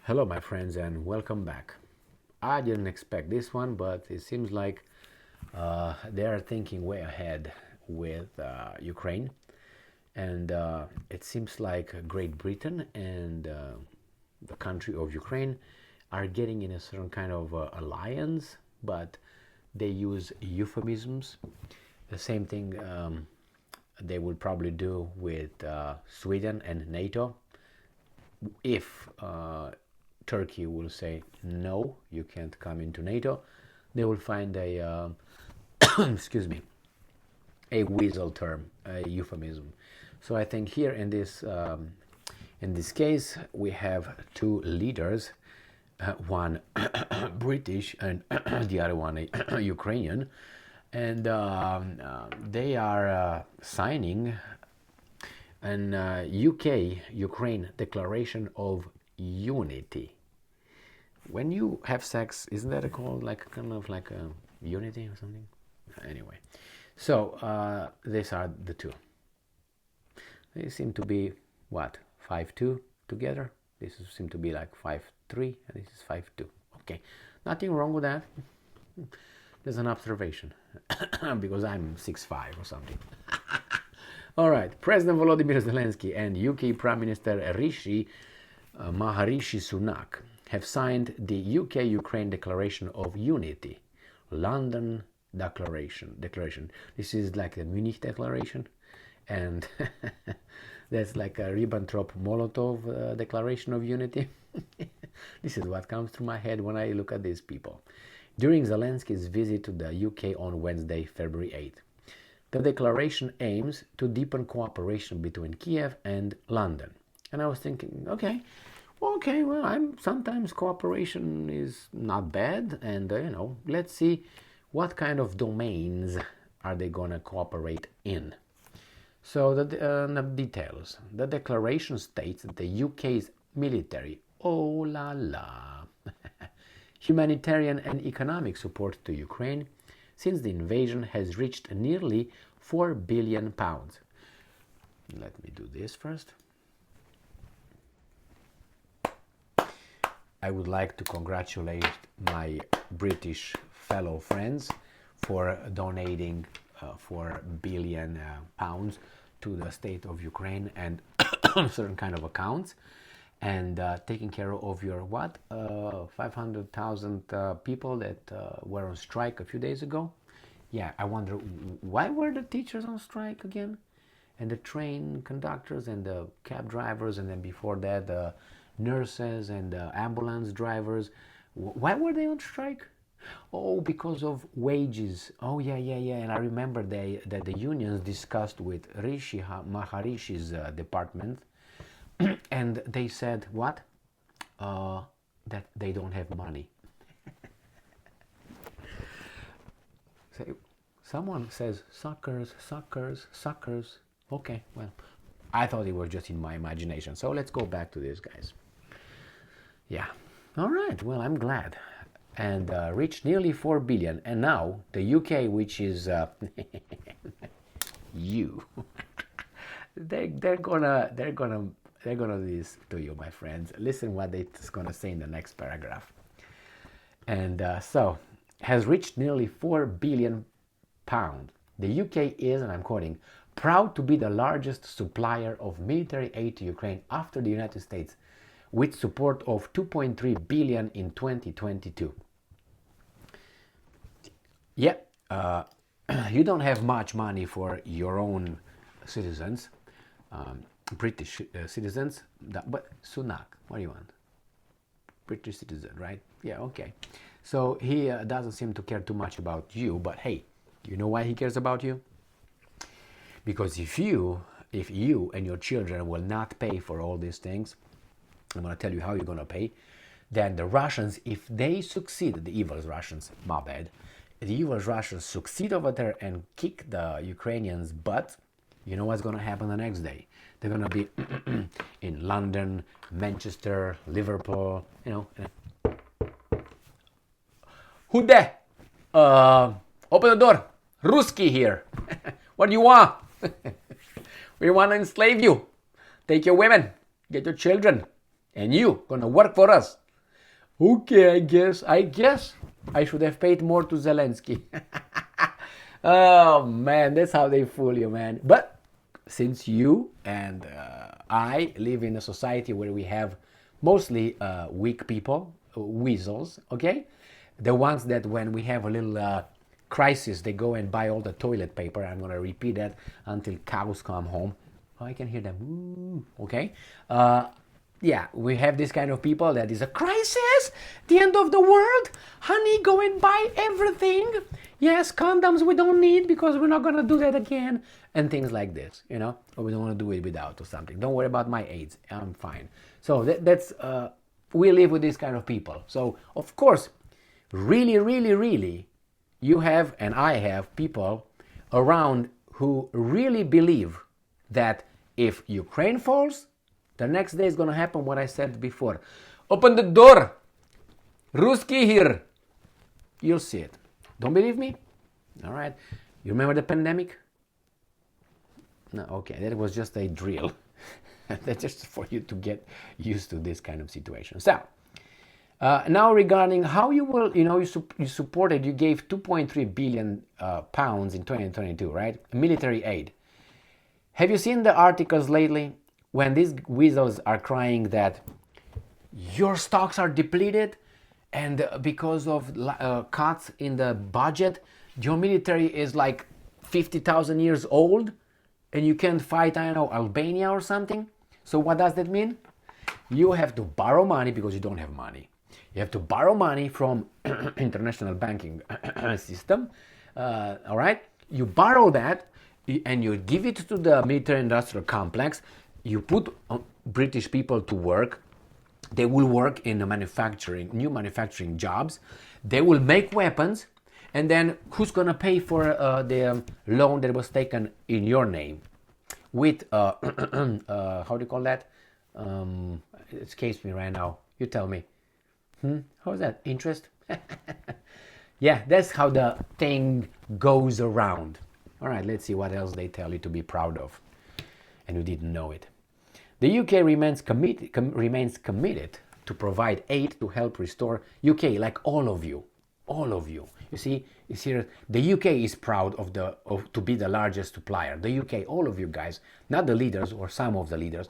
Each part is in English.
Hello, my friends, and welcome back. I didn't expect this one, but it seems like they are thinking way ahead with Ukraine. And it seems like Great Britain and the country of Ukraine are getting in a certain kind of alliance, but they use euphemisms. The same thing they will probably do with Sweden and NATO. If Turkey will say no, you can't come into NATO, they will find a excuse me, a weasel term, a euphemism. So I think here in this case we have two leaders, one British and the other one Ukrainian, and they are signing an UK Ukraine Declaration of Unity. When you have sex, isn't that called like kind of like a unity or something? Anyway, so these are the two. They seem to be what 5'2" together. This seem to be like 5'3", and this is 5'2". Okay, nothing wrong with that. There's an observation because I'm 6'5" or something. All right, President Volodymyr Zelensky and UK Prime Minister Rishi Maharishi Sunak have signed the UK-Ukraine Declaration of Unity, London Declaration. This is like the Munich Declaration, and that's like a Ribbentrop-Molotov Declaration of Unity. This is what comes to my head when I look at these people. During Zelensky's visit to the UK on Wednesday, February 8th, the declaration aims to deepen cooperation between Kiev and London. And I was thinking, okay, well, sometimes cooperation is not bad, and let's see what kind of domains are they gonna cooperate in. So the details. The declaration states that the UK's military, oh la la, humanitarian and economic support to Ukraine since the invasion has reached nearly £4 billion. Let me do this first. I would like to congratulate my British fellow friends for donating £4 billion to the state of Ukraine and certain kind of accounts, and taking care of your 500,000 people that were on strike a few days ago. Yeah, I wonder why were the teachers on strike again, and the train conductors and the cab drivers, and then before that the nurses and the ambulance drivers. Why were they on strike? Oh, because of wages. Oh, yeah. And I remember that the unions discussed with Rishi Maharishi's department, and they said what? That they don't have money. Someone says suckers. Okay, well, I thought it was just in my imagination. So let's go back to this, guys. Yeah. All right. Well, I'm glad. And reached nearly 4 billion. And now the UK, which is you, they're gonna do this to you, my friends. Listen what it's gonna say in the next paragraph. And so has reached nearly 4 billion pounds. The UK is, and I'm quoting, proud to be the largest supplier of military aid to Ukraine after the United States, with support of 2.3 billion in 2022. Yeah, you don't have much money for your own citizens, British citizens, but Sunak, what do you want? British citizen, right? Yeah, okay. So he doesn't seem to care too much about you, but hey, you know why he cares about you? Because if you and your children will not pay for all these things, I'm going to tell you how you're going to pay, then the Russians, if they succeed, the evil Russians, my bad, the evil Russians succeed over there and kick the Ukrainians' butt, you know what's going to happen the next day? They're going to be in London, Manchester, Liverpool, Who there? Open the door. Ruski here. What do you want? We want to enslave you. Take your women. Get your children. and you gonna work for us. Okay, I guess I should have paid more to Zelensky. Oh man, that's how they fool you, man. But since you and I live in a society where we have mostly weak people, weasels, okay? The ones that when we have a little crisis, they go and buy all the toilet paper. I'm gonna repeat that until cows come home. Oh, I can hear them. Ooh, okay? Yeah, we have this kind of people that is a crisis, the end of the world. Honey, go and buy everything. Yes, condoms we don't need because we're not gonna do that again, and things like this, you know. Or we don't want to do it without or something. Don't worry about my AIDS. I'm fine. So that's we live with this kind of people. So of course, really, you have and I have people around who really believe that if Ukraine falls, the next day is going to happen what I said before. Open the door. Ruski here. You'll see it. Don't believe me? All right. You remember the pandemic? No, okay. That was just a drill. That's just for you to get used to this kind of situation. So, now regarding how you will, you supported, you gave 2.3 billion pounds in 2022, right? Military aid. Have you seen the articles lately when these weasels are crying that your stocks are depleted and because of cuts in the budget, your military is like 50,000 years old and you can't fight, I don't know, Albania or something? So what does that mean? You have to borrow money because you don't have money. You have to borrow money from international banking system, all right? You borrow that and you give it to the military industrial complex. You put British people to work. They will work in the new manufacturing jobs. They will make weapons. And then who's going to pay for the loan that was taken in your name? With, how do you call that? It escapes me right now. You tell me. How is that? Interest? Yeah, that's how the thing goes around. All right, let's see what else they tell you to be proud of. And you didn't know it. The UK remains committed to provide aid to help restore UK, like all of you. You see, it's here. The UK is proud to be the largest supplier. The UK, all of you guys, not the leaders or some of the leaders,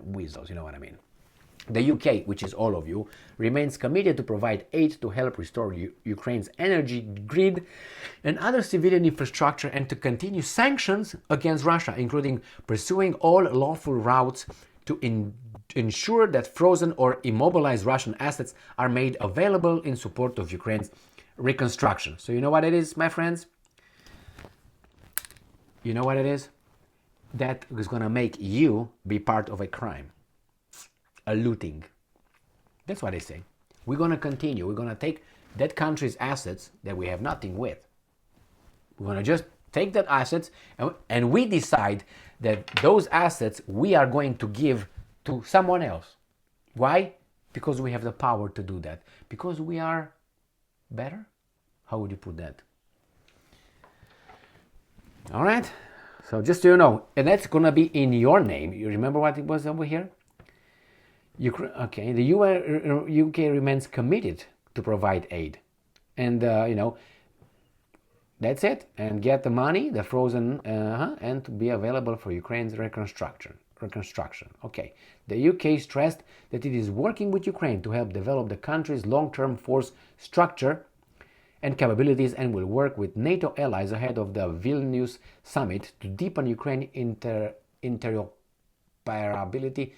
weasels, you know what I mean. The UK, which is all of you, remains committed to provide aid to help restore Ukraine's energy grid and other civilian infrastructure and to continue sanctions against Russia, including pursuing all lawful routes to ensure that frozen or immobilized Russian assets are made available in support of Ukraine's reconstruction. So you know what it is, my friends? You know what it is? That is going to make you be part of a crime. A looting. That's what they say. We're going to continue. We're going to take that country's assets that we have nothing with. We're going to just take that assets and we decide that those assets we are going to give to someone else. Why? Because we have the power to do that. Because we are better? How would you put that? All right. So just so you know, and that's going to be in your name. You remember what it was over here? Okay, the UK remains committed to provide aid, and that's it. And get the money, the frozen, and to be available for Ukraine's reconstruction. Okay, the UK stressed that it is working with Ukraine to help develop the country's long-term force structure and capabilities, and will work with NATO allies ahead of the Vilnius summit to deepen Ukraine interoperability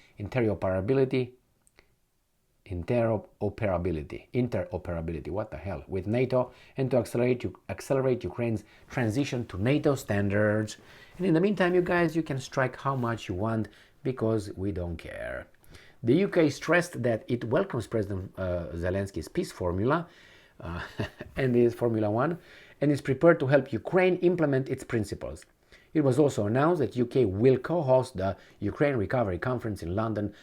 what the hell, with NATO, and to accelerate Ukraine's transition to NATO standards. And in the meantime, you guys, you can strike how much you want because we don't care. The UK stressed that it welcomes President Zelensky's peace formula and his Formula One, and is prepared to help Ukraine implement its principles. It was also announced that UK will co-host the Ukraine Recovery Conference in London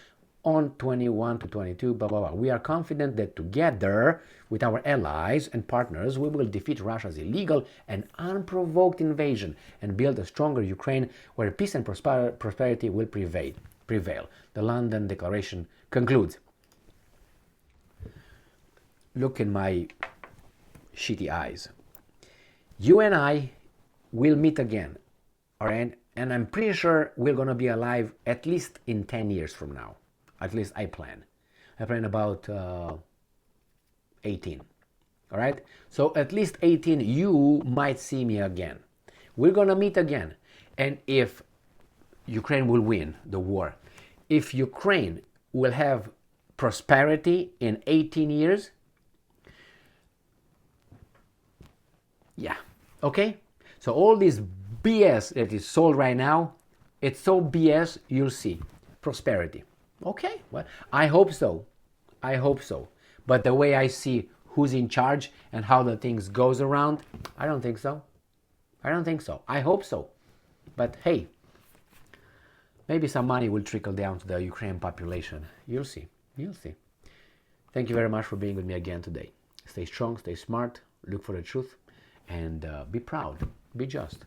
on 21 to 22, blah, blah, blah. We are confident that together with our allies and partners, we will defeat Russia's illegal and unprovoked invasion and build a stronger Ukraine where peace and prosperity will prevail. prevail. The London Declaration concludes. Look in my shitty eyes. You and I will meet again, all right? And I'm pretty sure we're going to be alive at least in 10 years from now. At least I plan. I plan about 18. All right? So at least 18, you might see me again. We're going to meet again. And if Ukraine will win the war, if Ukraine will have prosperity in 18 years, yeah, okay? So all this BS that is sold right now, it's so BS, you'll see. Prosperity. Okay, well, I hope so. I hope so. But the way I see who's in charge and how the things goes around, I don't think so. I don't think so. I hope so. But hey, maybe some money will trickle down to the Ukrainian population. You'll see. You'll see. Thank you very much for being with me again today. Stay strong, stay smart, look for the truth, and be proud, be just.